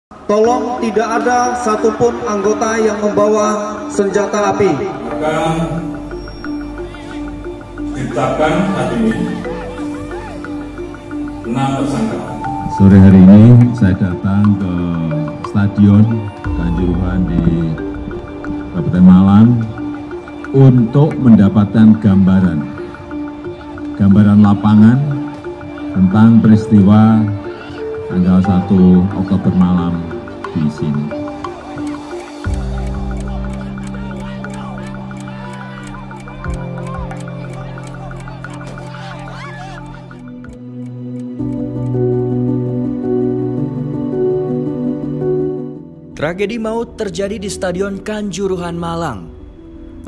Tolong tidak ada satupun anggota yang membawa senjata api. Akan ditetapkan hari ini 6 tersangka. Sore hari ini saya datang ke Stadion Kanjuruhan di Kabupaten Malang untuk mendapatkan gambaran lapangan tentang peristiwa tanggal 1 Oktober malam di sini. Tragedi maut terjadi di Stadion Kanjuruhan Malang.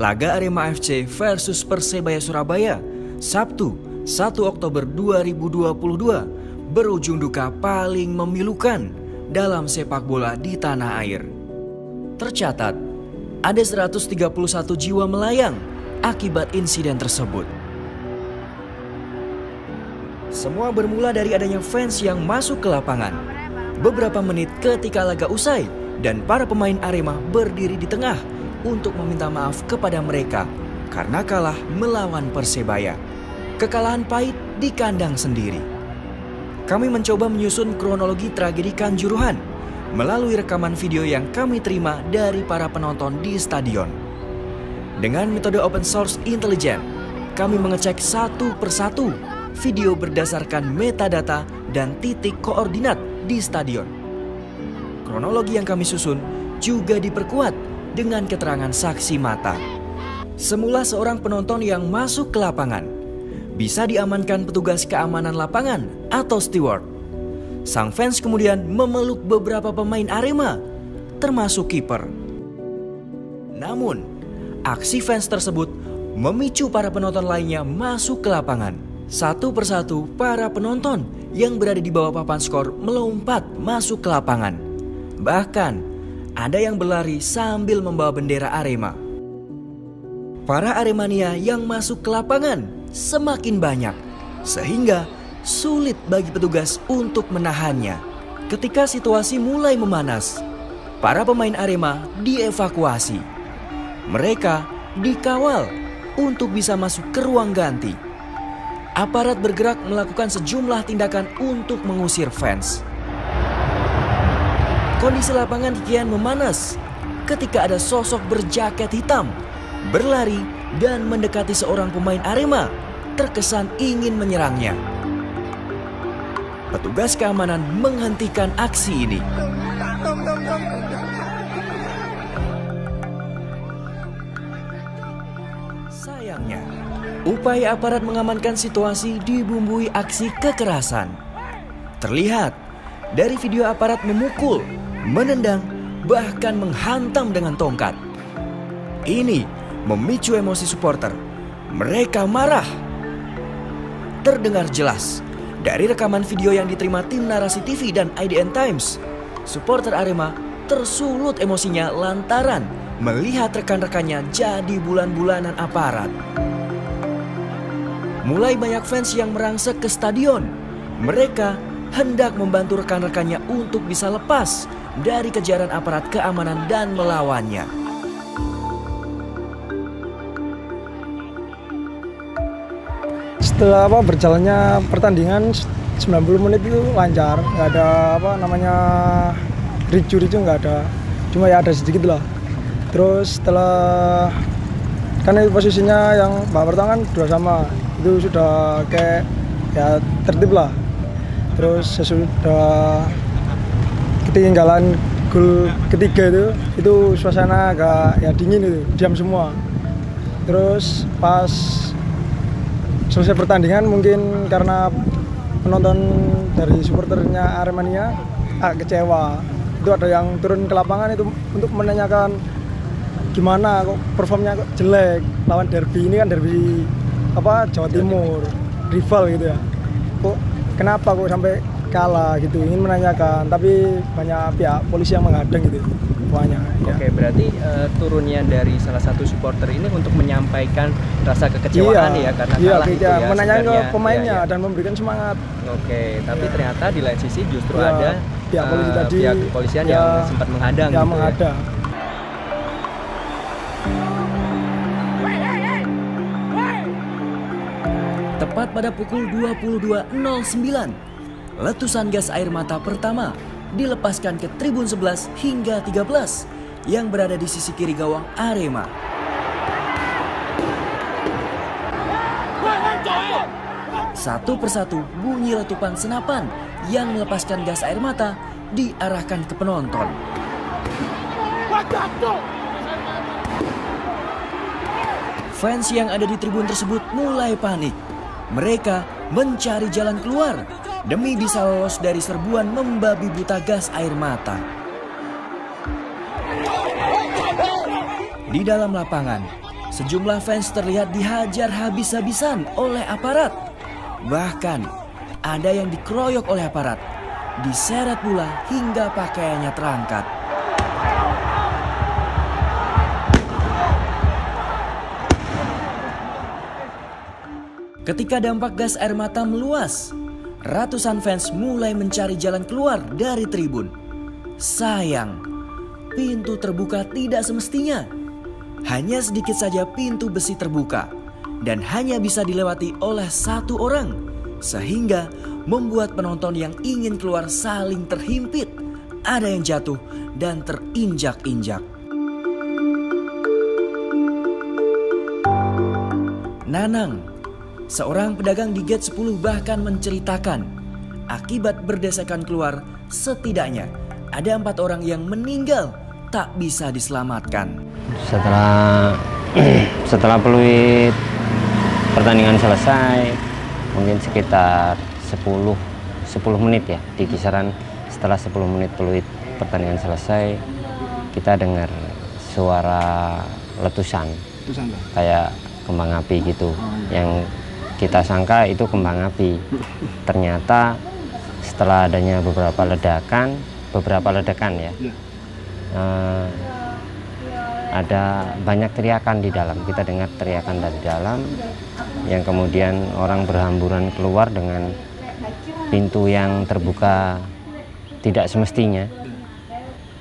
Laga Arema FC versus Persebaya Surabaya, Sabtu 1 Oktober 2022 berujung duka paling memilukan dalam sepak bola di tanah air. Tercatat, ada 131 jiwa melayang akibat insiden tersebut. Semua bermula dari adanya fans yang masuk ke lapangan beberapa menit ketika laga usai dan para pemain Arema berdiri di tengah untuk meminta maaf kepada mereka karena kalah melawan Persebaya. Kekalahan pahit di kandang sendiri. Kami mencoba menyusun kronologi tragedi Kanjuruhan melalui rekaman video yang kami terima dari para penonton di stadion. Dengan metode open source intelijen, kami mengecek satu persatu video berdasarkan metadata dan titik koordinat di stadion. Kronologi yang kami susun juga diperkuat dengan keterangan saksi mata. Semula seorang penonton yang masuk ke lapangan bisa diamankan petugas keamanan lapangan atau steward. Sang fans kemudian memeluk beberapa pemain Arema, termasuk kiper. Namun, aksi fans tersebut memicu para penonton lainnya masuk ke lapangan. Satu persatu para penonton yang berada di bawah papan skor melompat masuk ke lapangan. Bahkan, ada yang berlari sambil membawa bendera Arema. Para Aremania yang masuk ke lapangan semakin banyak, sehingga sulit bagi petugas untuk menahannya. Ketika situasi mulai memanas, para pemain Arema dievakuasi. Mereka dikawal untuk bisa masuk ke ruang ganti. Aparat bergerak melakukan sejumlah tindakan untuk mengusir fans. Kondisi lapangan kian memanas ketika ada sosok berjaket hitam berlari dan mendekati seorang pemain Arema, terkesan ingin menyerangnya. Petugas keamanan menghentikan aksi ini. Sayangnya, upaya aparat mengamankan situasi dibumbui aksi kekerasan. Terlihat dari video aparat memukul, menendang, bahkan menghantam dengan tongkat. Ini memicu emosi supporter. Mereka marah. Terdengar jelas dari rekaman video yang diterima tim Narasi TV dan IDN Times. Supporter Arema tersulut emosinya lantaran melihat rekan-rekannya jadi bulan-bulanan aparat. Mulai banyak fans yang merangsek ke stadion. Mereka hendak membantu rekan-rekannya untuk bisa lepas dari kejaran aparat keamanan dan melawannya. Setelah berjalannya pertandingan 90 menit itu lancar, nggak ada ricu-ricu, nggak ada, cuma ya ada sedikit lah. Terus setelah kan itu posisinya yang babak pertama kan 2-2, itu sudah kayak ya tertib lah. Terus sesudah ketinggalan gol ketiga itu suasana agak ya dingin, itu diam semua. Terus pas selesai pertandingan mungkin karena penonton dari supporternya Aremania agak kecewa. Itu ada yang turun ke lapangan itu untuk menanyakan gimana kok performnya kok jelek lawan derby. Ini kan derby Jawa Timur, rival gitu ya. Kok kenapa kok sampai kalah gitu, ingin menanyakan, tapi banyak pihak polisi yang menghadang gitu. Banyak. Oke, berarti turunnya dari salah satu supporter ini untuk menyampaikan rasa kekecewaan ya karena kalah itu ya. Menanyakan ke pemainnya dan memberikan semangat. Oke, tapi ternyata di lain sisi justru ada pihak polisi tadi, pihak kepolisian ya, yang sempat menghadang. Ya, gitu menghadang. Tepat pada pukul 22.09, letusan gas air mata pertama dilepaskan ke tribun 11 hingga 13 yang berada di sisi kiri gawang Arema. Satu persatu bunyi letupan senapan yang melepaskan gas air mata diarahkan ke penonton. Fans yang ada di tribun tersebut mulai panik. Mereka mencari jalan keluar demi bisa lolos dari serbuan membabi buta gas air mata. Di dalam lapangan, sejumlah fans terlihat dihajar habis-habisan oleh aparat. Bahkan ada yang dikeroyok oleh aparat, diseret pula hingga pakaiannya terangkat. Ketika dampak gas air mata meluas, ratusan fans mulai mencari jalan keluar dari tribun. Sayang, pintu terbuka tidak semestinya. Hanya sedikit saja pintu besi terbuka dan hanya bisa dilewati oleh satu orang, sehingga membuat penonton yang ingin keluar saling terhimpit. Ada yang jatuh dan terinjak-injak. Nanang, seorang pedagang di gate 10 bahkan menceritakan, akibat berdesakan keluar, setidaknya ada 4 orang yang meninggal tak bisa diselamatkan. Setelah peluit pertandingan selesai, mungkin sekitar 10 menit ya, di kisaran setelah 10 menit peluit pertandingan selesai, kita dengar suara letusan kayak kembang api gitu. Yang kita sangka itu kembang api. Ternyata setelah adanya beberapa ledakan ya, ada banyak teriakan di dalam. Kita dengar teriakan dari dalam, yang kemudian orang berhamburan keluar dengan pintu yang terbuka tidak semestinya,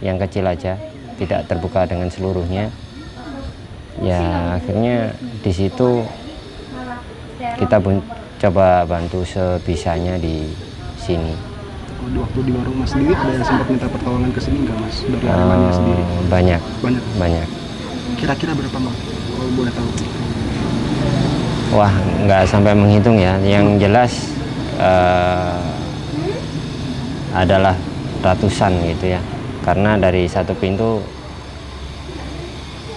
yang kecil aja, tidak terbuka dengan seluruhnya. Ya akhirnya di situ kita coba bantu sebisanya di sini. Waktu di warung Mas sendiri ada yang sempat minta pertolongan ke sini nggak Mas? Dari Aremania sendiri? Banyak. Kira-kira berapa Mas? Kalau boleh tahu? Wah, nggak sampai menghitung ya. Yang jelas adalah ratusan gitu ya. Karena dari satu pintu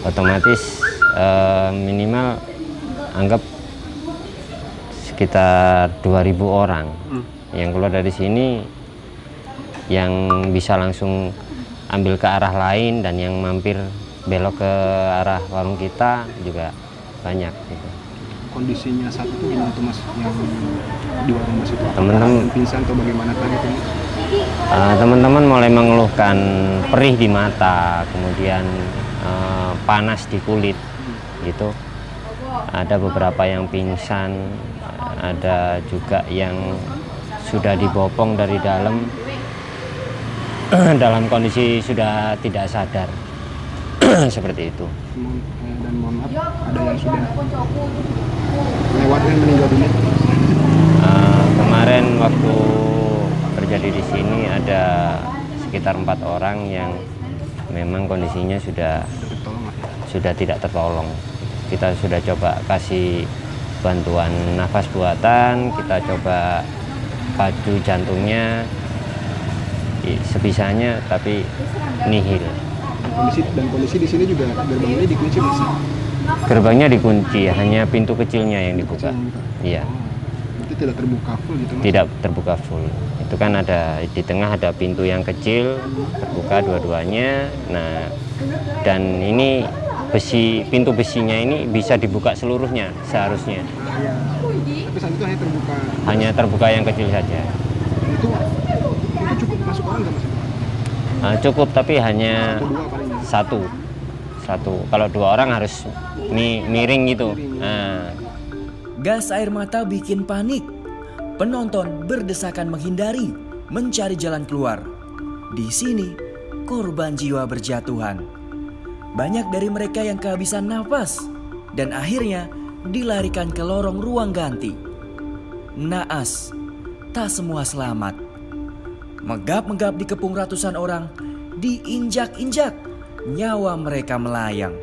otomatis minimal anggap sekitar 2.000 orang yang keluar dari sini, yang bisa langsung ambil ke arah lain dan yang mampir belok ke arah warung kita juga banyak gitu. Kondisinya saat itu gimana tuh Mas yang di warung Mas itu? Teman-teman pingsan atau bagaimana tadi itu? Teman-teman mulai mengeluhkan perih di mata, kemudian panas di kulit gitu. Ada beberapa yang pingsan, ada juga yang sudah dibopong dari dalam dalam kondisi sudah tidak sadar. Seperti itu. Dan mohon maaf, ada yang sudah lewat dan meninggal dunia. Kemarin waktu terjadi di sini ada sekitar 4 orang yang memang kondisinya sudah tidak tertolong. Kita sudah coba kasih bantuan nafas buatan, kita coba pacu jantungnya sebisanya, tapi nihil. Kondisi di sini juga gerbangnya dikunci Mas? Gerbangnya dikunci, hanya pintu kecilnya yang dibuka. Iya. Berarti tidak terbuka full gitu Mas? Tidak terbuka full. Itu kan ada di tengah ada pintu yang kecil terbuka dua-duanya. Nah, dan ini pintu besinya ini bisa dibuka seluruhnya seharusnya. Tapi saat itu hanya terbuka yang kecil saja. Itu cukup masuk orang nggak Mas? Cukup, tapi hanya satu. Kalau 2 orang harus miring gitu. Nah. Gas air mata bikin panik. Penonton berdesakan menghindari, mencari jalan keluar. Di sini, korban jiwa berjatuhan. Banyak dari mereka yang kehabisan nafas dan akhirnya dilarikan ke lorong ruang ganti. Naas, tak semua selamat. Megap-megap dikepung ratusan orang, diinjak-injak, nyawa mereka melayang.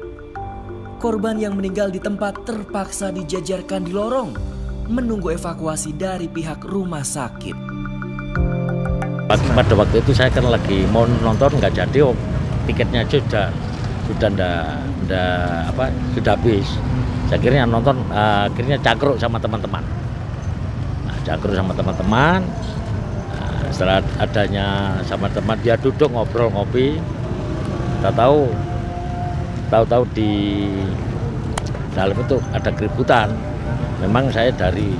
Korban yang meninggal di tempat terpaksa dijajarkan di lorong, menunggu evakuasi dari pihak rumah sakit. Pada waktu itu saya kan lagi mau nonton, nggak jadi, tiketnya aja sudah habis. Saya akhirnya nonton, akhirnya cakruk sama teman-teman. Cakruk sama teman-teman. Setelah adanya sama teman, dia duduk ngobrol ngopi. Tahu di dalam itu ada keributan. Memang saya dari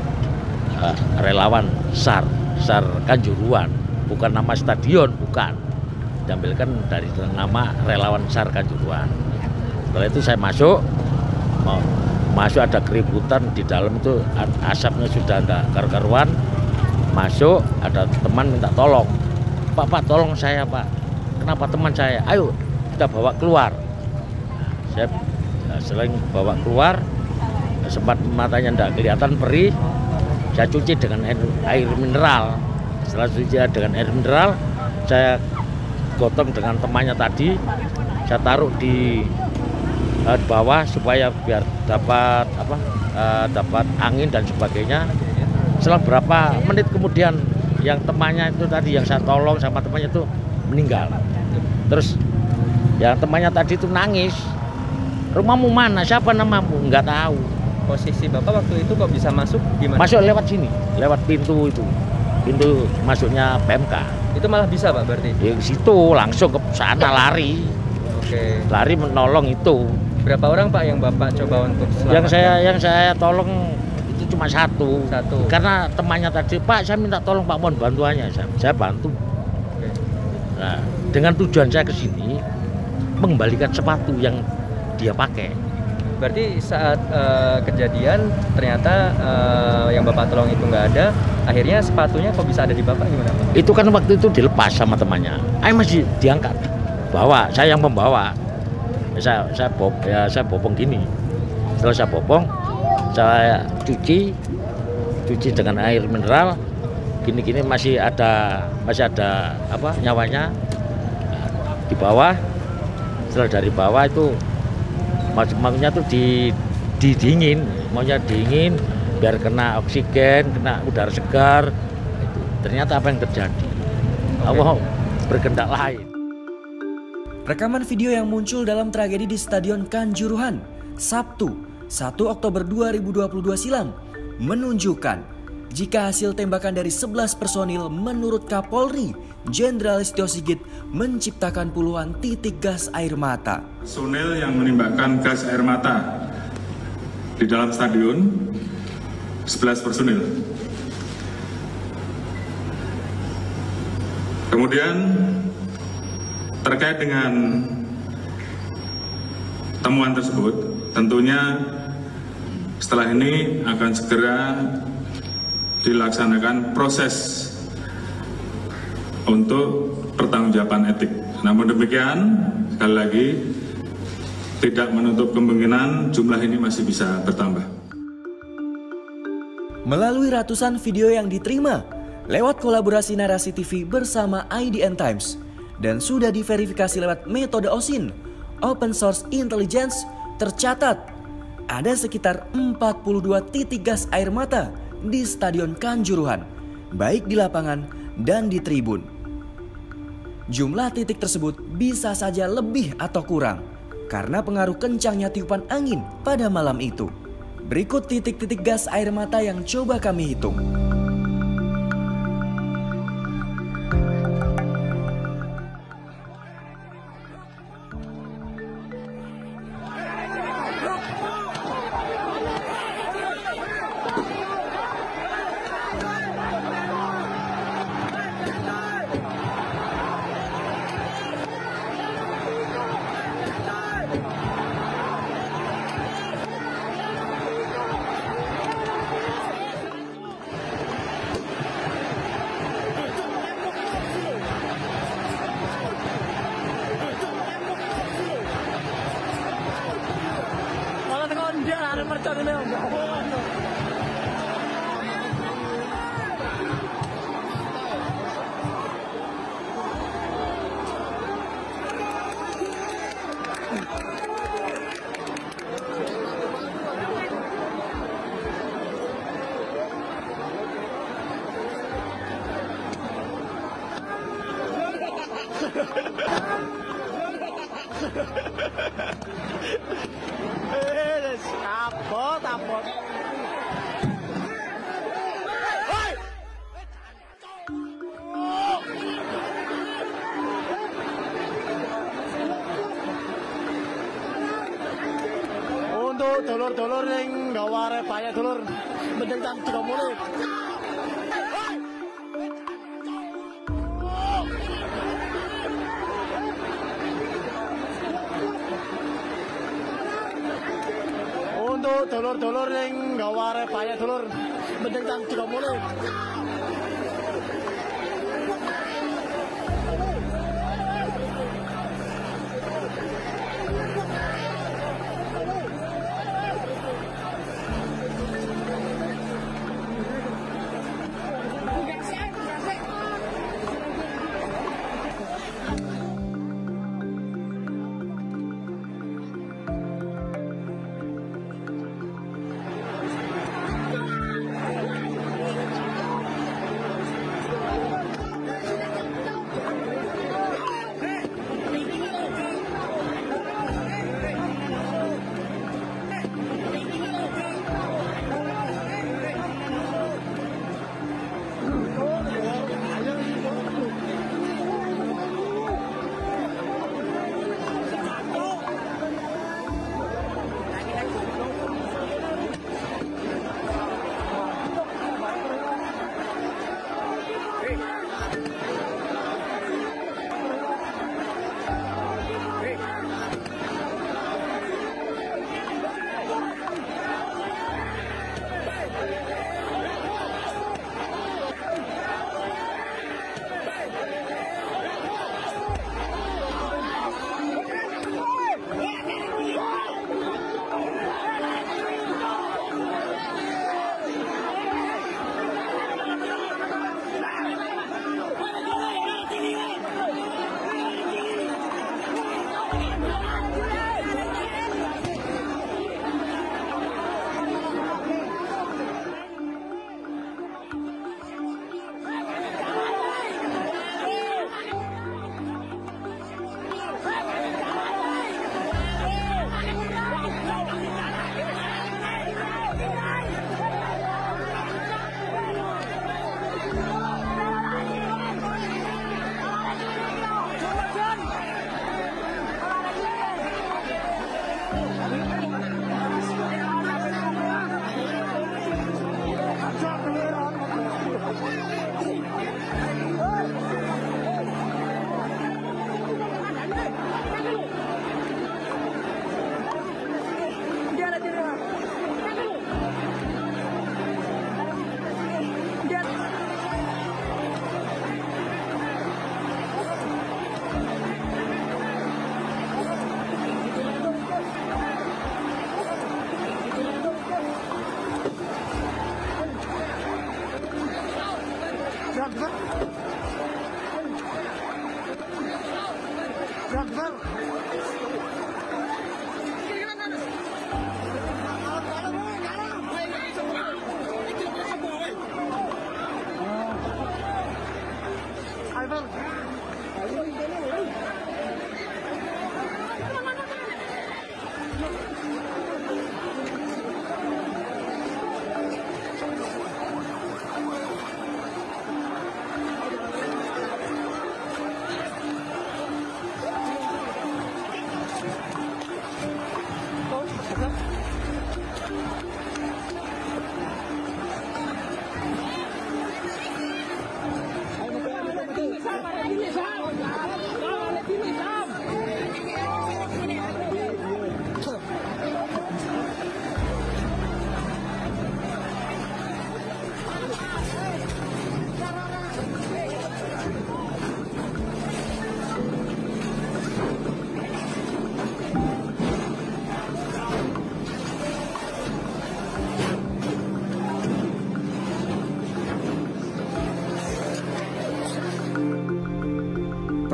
relawan SAR Kanjuruhan, bukan nama stadion, bukan. Diambilkan dari nama relawan SAR Kanjuruhan. Setelah itu saya masuk ada keributan di dalam itu, asapnya sudah enggak karu-karuan. Masuk, ada teman minta tolong. Pak, tolong saya, Pak. Kenapa teman saya? Ayo, kita bawa keluar. Saya selain bawa keluar, sempat matanya enggak kelihatan perih. Saya cuci dengan air mineral. Setelah cuci dengan air mineral, saya gotong dengan temannya tadi. Saya taruh di bawah supaya biar dapat dapat angin dan sebagainya. Setelah berapa menit kemudian yang temannya itu tadi yang saya tolong sama temannya itu meninggal. Terus yang temannya tadi itu nangis. Rumahmu mana? Siapa namamu? Enggak tahu. Posisi Bapak waktu itu kok bisa masuk gimana? Masuk lewat sini, lewat pintu itu. Pintu masuknya PMK. Itu malah bisa, Pak, berarti? Di situ langsung ke sana lari. Oke. Lari menolong itu. Berapa orang, Pak, yang Bapak coba untuk selamatkan? Yang saya tolong itu cuma satu. Karena temannya tadi, Pak, saya minta tolong, Pak, mohon bantuannya. Saya bantu. Oke. Nah, dengan tujuan saya ke sini mengembalikan sepatu yang dia pakai. Berarti saat kejadian ternyata yang Bapak tolong itu nggak ada, akhirnya sepatunya kok bisa ada di Bapak, gimana, Pak? Itu kan waktu itu dilepas sama temannya. Masih diangkat. Bawa, saya yang membawa. Saya bopong gini. Setelah saya bopong, saya cuci dengan air mineral. Gini masih ada nyawanya di bawah. Setelah dari bawah itu maksudnya tuh didingin, maunya dingin biar kena oksigen, kena udara segar. Ternyata apa yang terjadi? Allah berkehendak lain. Rekaman video yang muncul dalam tragedi di Stadion Kanjuruhan Sabtu 1 Oktober 2022 silam menunjukkan jika hasil tembakan dari 11 personil menurut Kapolri Jenderal Listio Sigit menciptakan puluhan titik gas air mata. Personil yang menembakkan gas air mata di dalam stadion 11 personil. Kemudian terkait dengan temuan tersebut, tentunya setelah ini akan segera dilaksanakan proses untuk pertanggungjawaban etik. Namun demikian, sekali lagi, tidak menutup kemungkinan jumlah ini masih bisa bertambah. Melalui ratusan video yang diterima lewat kolaborasi Narasi TV bersama IDN Times dan sudah diverifikasi lewat metode OSIN, Open Source Intelligence, tercatat ada sekitar 42 titik gas air mata di Stadion Kanjuruhan, baik di lapangan dan di tribun. Jumlah titik tersebut bisa saja lebih atau kurang karena pengaruh kencangnya tiupan angin pada malam itu. Berikut titik-titik gas air mata yang coba kami hitung. Abot. Untuk dulur-dulur yang gaware payah dulur, mending jam 30. Untuk dulur-dulur yang gaware payah dulur, mending jam 30.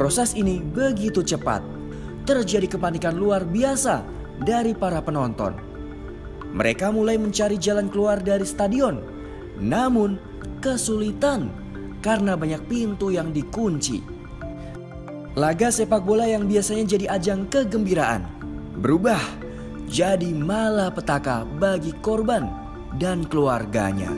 Proses ini begitu cepat. Terjadi kepanikan luar biasa dari para penonton. Mereka mulai mencari jalan keluar dari stadion, namun kesulitan karena banyak pintu yang dikunci. Laga sepak bola yang biasanya jadi ajang kegembiraan berubah jadi malapetaka bagi korban dan keluarganya.